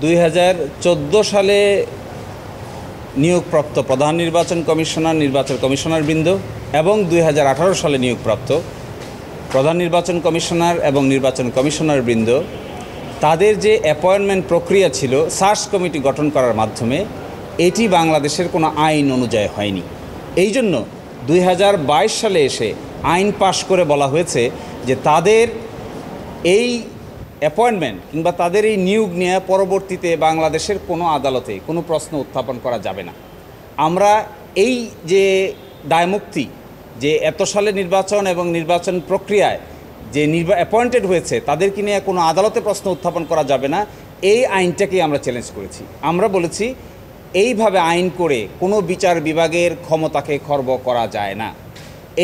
2014 সালে নিয়োগপ্রাপ্ত প্রধান নির্বাচন কমিশনার, নির্বাচন কমিশনারবৃন্দ এবং 2018 সালে নিয়োগপ্রাপ্ত প্রধান নির্বাচন কমিশনার এবং নির্বাচন কমিশনারবৃন্দ তাদের যে অ্যাপয়েন্টমেন্ট প্রক্রিয়া ছিল সার্চ কমিটি গঠন করার মাধ্যমে, এটি বাংলাদেশের কোনো আইন অনুযায়ী হয়নি। এই জন্য 2022 সালে এসে আইন পাশ করে বলা হয়েছে যে তাদের এই অ্যাপয়েন্টমেন্ট কিংবা তাদের এই নিয়োগ নিয়ে পরবর্তীতে বাংলাদেশের কোনো আদালতে কোনো প্রশ্ন উত্থাপন করা যাবে না। আমরা এই যে দায়মুক্তি, যে এত সালে নির্বাচন এবং নির্বাচন প্রক্রিয়ায় যে অ্যাপয়েন্টেড হয়েছে তাদেরকে নিয়ে কোনো আদালতে প্রশ্ন উত্থাপন করা যাবে না, এই আইনটাকেই আমরা চ্যালেঞ্জ করেছি। আমরা বলেছি এইভাবে আইন করে কোনো বিচার বিভাগের ক্ষমতাকে খর্ব করা যায় না।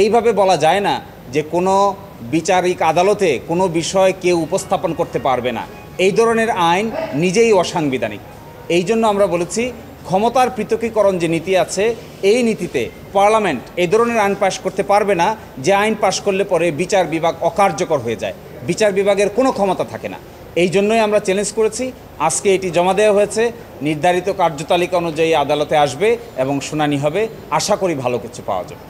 এইভাবে বলা যায় না যে কোনো বিচারিক আদালতে কোনো বিষয় কেউ উপস্থাপন করতে পারবে না। এই ধরনের আইন নিজেই অসাংবিধানিক। এই জন্য আমরা বলেছি ক্ষমতার পৃথকীকরণ যে নীতি আছে, এই নীতিতে পার্লামেন্ট এই ধরনের আইন পাশ করতে পারবে না যে আইন পাশ করলে পরে বিচার বিভাগ অকার্যকর হয়ে যায়, বিচার বিভাগের কোনো ক্ষমতা থাকে না। এই জন্যই আমরা চ্যালেঞ্জ করেছি। আজকে এটি জমা দেওয়া হয়েছে, নির্ধারিত কার্যতালিকা অনুযায়ী আদালতে আসবে এবং শুনানি হবে। আশা করি ভালো কিছু পাওয়া যাবে।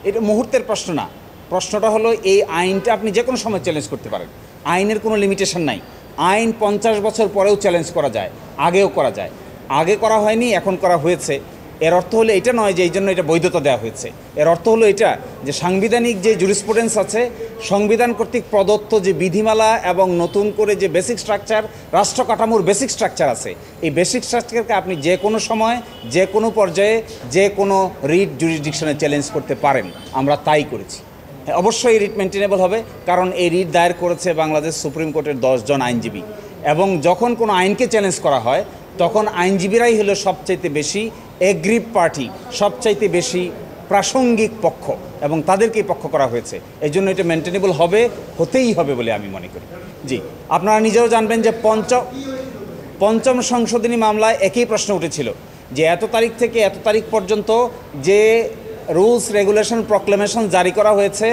এটা মুহূর্তের প্রশ্ন না। প্রশ্নটা হলো এই আইনটা আপনি যে কোনো সময় চ্যালেঞ্জ করতে পারেন। আইনের কোনো লিমিটেশন নাই। আইন 50 বছর পরেও চ্যালেঞ্জ করা যায়, আগেও করা যায়। আগে করা হয়নি, এখন করা হয়েছে। এর অর্থ হলো এটা নয় যে এই জন্য এটা বৈধতা দেওয়া হয়েছে। এর অর্থ হলো এটা যে সাংবিধানিক যে জুরিসপ্রুডেন্স আছে, সংবিধান কর্তৃক প্রদত্ত যে বিধিমালা এবং নতুন করে যে বেসিক স্ট্রাকচার, রাষ্ট্র কাঠামোর বেসিক স্ট্রাকচার আছে, এই বেসিক স্ট্রাকচারকে আপনি যে কোনো সময়, যে কোনো পর্যায়ে, যে কোনো রিট জুরিসডিকশনে চ্যালেঞ্জ করতে পারেন। আমরা তাই করেছি। অবশ্যই রিট মেনটেনেবল হবে, কারণ এই রিট দায়ের করেছে বাংলাদেশ সুপ্রিম কোর্টের 10 জন আইনজীবী। এবং যখন কোনো আইনকে চ্যালেঞ্জ করা হয় তখন আইনজীবীরাই হলো সবচাইতে বেশি এগ্রিভ পার্টি, সবচাইতে বেশি প্রাসঙ্গিক পক্ষ, এবং তাদেরকেই পক্ষ করা হয়েছে। এই জন্য এটা মেনটেনেবল হবে, হতেই হবে বলে আমি মনে করি। জি, আপনারা নিজেও জানবেন যে পঞ্চম সংশোধনী মামলায় একই প্রশ্ন উঠেছিল যে এত তারিখ থেকে এত তারিখ পর্যন্ত যে রুলস, রেগুলেশন, প্রক্লেমেশন জারি করা হয়েছে,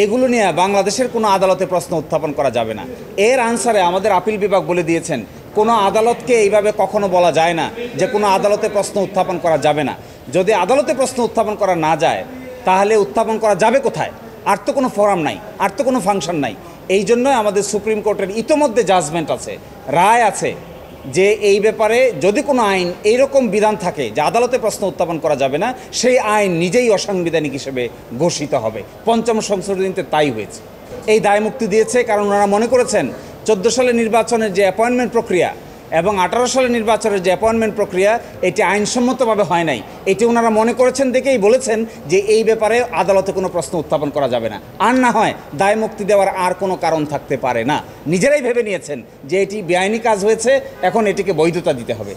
এগুলো নিয়ে বাংলাদেশের কোনো আদালতে প্রশ্ন উত্থাপন করা যাবে না। এর আনসারে আমাদের আপিল বিভাগ বলে দিয়েছেন কোনো আদালতকে এইভাবে কখনো বলা যায় না যে কোনো আদালতে প্রশ্ন উত্থাপন করা যাবে না। যদি আদালতে প্রশ্ন উত্থাপন করা না যায় তাহলে উত্থাপন করা যাবে কোথায়? আর তো কোনো ফোরাম নাই, আর তো কোনো ফাংশন নাই। এই জন্যই আমাদের সুপ্রিম কোর্টের ইতোমধ্যে জাজমেন্ট আছে, রায় আছে যে এই ব্যাপারে যদি কোনো আইন এইরকম বিধান থাকে যে আদালতে প্রশ্ন উত্থাপন করা যাবে না, সেই আইন নিজেই অসাংবিধানিক হিসেবে ঘোষিত হবে। পঞ্চম সংশোধনীতে তাই হয়েছে। এই দায়মুক্তি দিয়েছে কারণ ওনারা মনে করেছেন 14 সালে নির্বাচনের যে অ্যাপয়েন্টমেন্ট প্রক্রিয়া এবং 18 সালে নির্বাচনের যে অ্যাপয়েন্টমেন্ট প্রক্রিয়া, এটি আইনসম্মতভাবে হয় নাই। এটি ওনারা মনে করেছেন দেখেই বলেছেন যে এই ব্যাপারে আদালতে কোনো প্রশ্ন উত্থাপন করা যাবে না। আর না হয় দায়মুক্তি দেওয়ার আর কোনো কারণ থাকতে পারে না। নিজেরাই ভেবে নিয়েছেন যে এটি বেআইনি কাজ হয়েছে, এখন এটিকে বৈধতা দিতে হবে।